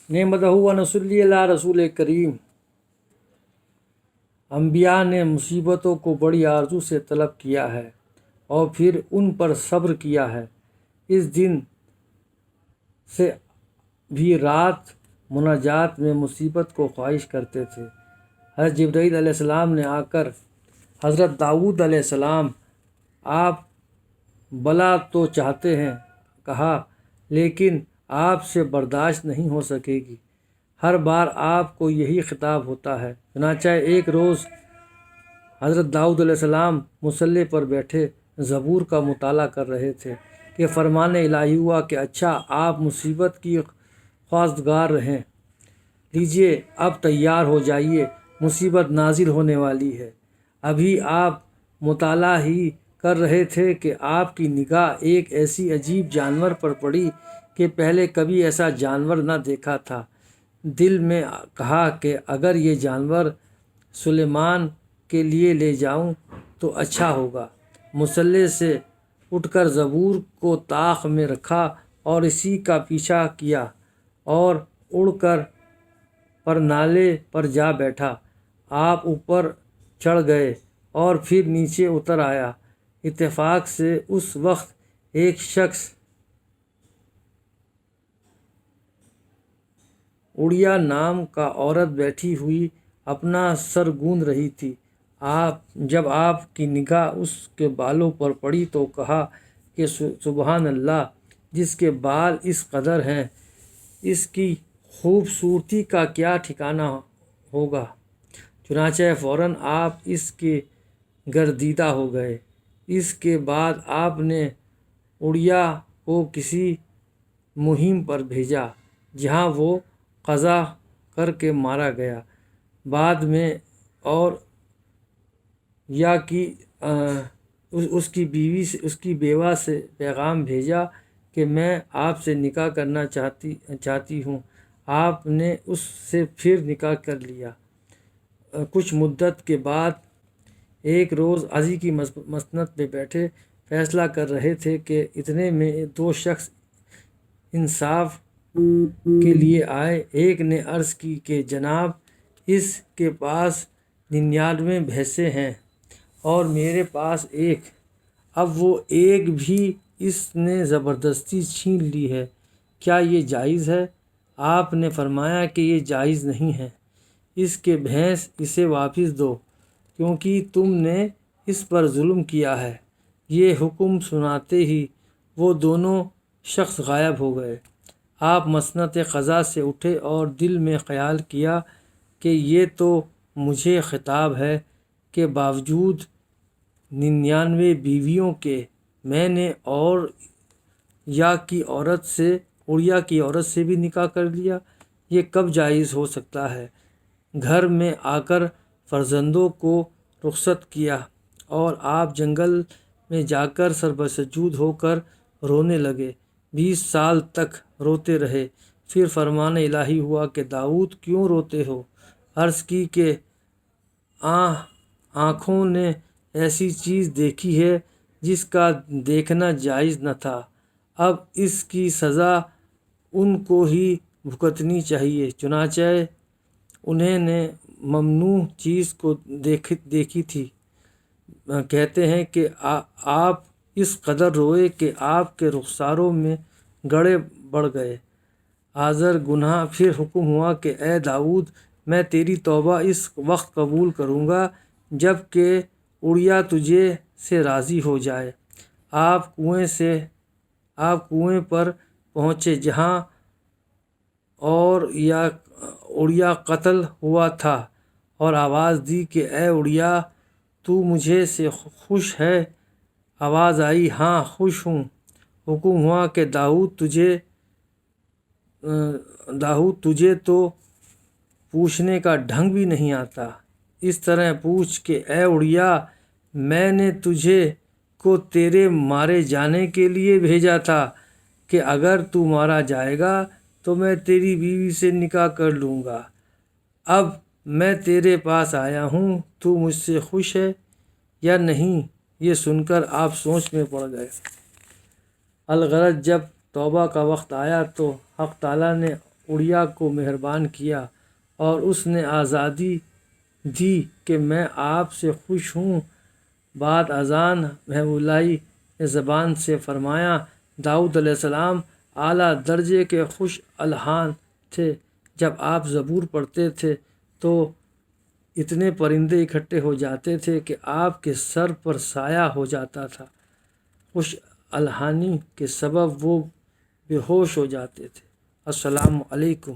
नहमदहु व नसल्ली अला रसूल करीम। अंबिया ने मुसीबतों को बड़ी आरजू से तलब किया है और फिर उन पर सब्र किया है। इस दिन से भी रात मुनाजात में मुसीबत को ख्वाहिश करते थे। हज़रत जिब्राईल अलैहिस्सलाम ने आकर हज़रत दाऊद अलैहिस्सलाम आप बला तो चाहते हैं कहा, लेकिन आपसे बर्दाश्त नहीं हो सकेगी। हर बार आपको यही खिताब होता है। चुनांचे एक रोज़ हज़रत दाऊद अलैहिस्सलाम मुसल्ले पर बैठे ज़बूर का मुताला कर रहे थे कि फरमान इलाही हुआ कि अच्छा आप मुसीबत की ख्वास्तगार रहें, लीजिए अब तैयार हो जाइए, मुसीबत नाजिल होने वाली है। अभी आप मुताला ही कर रहे थे कि आपकी निगाह एक ऐसी अजीब जानवर पर पड़ी कि पहले कभी ऐसा जानवर न देखा था। दिल में कहा कि अगर ये जानवर सुलेमान के लिए ले जाऊं तो अच्छा होगा। मुसल्ले से उठकर ज़बूर को ताख में रखा और इसी का पीछा किया और उड़कर परनाले पर जा बैठा। आप ऊपर चढ़ गए और फिर नीचे उतर आया। इत्तेफाक से उस वक्त एक शख्स उड़िया नाम का औरत बैठी हुई अपना सर गूंद रही थी। जब आपकी निगाह उसके बालों पर पड़ी तो कहा कि सुबहान अल्लाह, जिसके बाल इस कदर हैं, इसकी खूबसूरती का क्या ठिकाना होगा। चुनांचे फ़ौरन आप इसके गर्दीदा हो गए। इसके बाद आपने उड़िया को किसी मुहिम पर भेजा जहां वो क़ज़ा करके मारा गया। बाद में और या कि उसकी बेवा से पैगाम भेजा कि मैं आपसे निकाह करना चाहती हूँ। आपने उससे फिर निकाह कर लिया। कुछ मुद्दत के बाद एक रोज़ अज़ी की मसनद पे बैठे फ़ैसला कर रहे थे कि इतने में दो शख्स इंसाफ के लिए आए। एक ने अर्ज़ की कि जनाब, इसके पास 99 भैंसें हैं और मेरे पास एक। अब वो एक भी इसने ज़बरदस्ती छीन ली है, क्या ये जायज़ है? आपने फरमाया कि ये जायज़ नहीं है, इसके भैंस इसे वापस दो क्योंकि तुमने इस पर जुल्म किया है। ये हुक्म सुनाते ही वो दोनों शख्स गायब हो गए। आप मसनत क़ज़ा से उठे और दिल में ख़याल किया कि ये तो मुझे खिताब है के बावजूद 99 बीवियों के मैंने और उड़िया की औरत से भी निकाह कर लिया। ये कब जायज़ हो सकता है? घर में आकर फ़र्जंदों को रुख़सत किया और आप जंगल में जाकर सरबसजूद होकर रोने लगे। 20 साल तक रोते रहे। फिर फरमान इलाही हुआ कि दाऊद, क्यों रोते हो? अर्ज़ की कि आँखों ने ऐसी चीज़ देखी है जिसका देखना जायज़ न था। अब इसकी सज़ा उनको ही भुगतनी चाहिए। चुनांचे उन्होंने ममनू चीज़ को देखी थी। कहते हैं कि आप इस कदर रोए कि आपके रुखसारों में गड़े बढ़ गए। आज़र गुनाह फिर हुक्म हुआ कि ए दाऊद, मैं तेरी तौबा इस वक्त कबूल करूँगा जब कि उड़िया तुझे से राज़ी हो जाए। आप कुएं पर पहुँचे जहाँ और या उड़िया कत्ल हुआ था और आवाज़ दी कि ए उड़िया, तू मुझे से खुश है? आवाज़ आई, हाँ खुश हूँ। हुक्म हुआ कि दाऊद तुझे तो पूछने का ढंग भी नहीं आता। इस तरह पूछ के ए उड़िया, मैंने तुझे को तेरे मारे जाने के लिए भेजा था कि अगर तू मारा जाएगा तो मैं तेरी बीवी से निकाह कर लूँगा। अब मैं तेरे पास आया हूँ, तू मुझसे खुश है या नहीं? ये सुनकर आप सोच में पड़ गए। अलगरज जब तौबा का वक्त आया तो हक़ ताला ने اڑیا کو مہربان کیا اور اس نے آزادی دی کہ میں آپ سے خوش ہوں۔ بعد ازاں محبوب اللہ زبان سے فرمایا، داؤد علیہ السلام اعلیٰ درجے کے خوش الحان تھے۔ جب آپ زبور پڑھتے تھے تو اتنے پرندے اکٹھے ہو جاتے تھے کہ آپ کے سر پر سایہ ہو جاتا تھا۔ خوش الحانی کے سبب وہ بے ہوش ہو جاتے تھے۔ السلام علیکم۔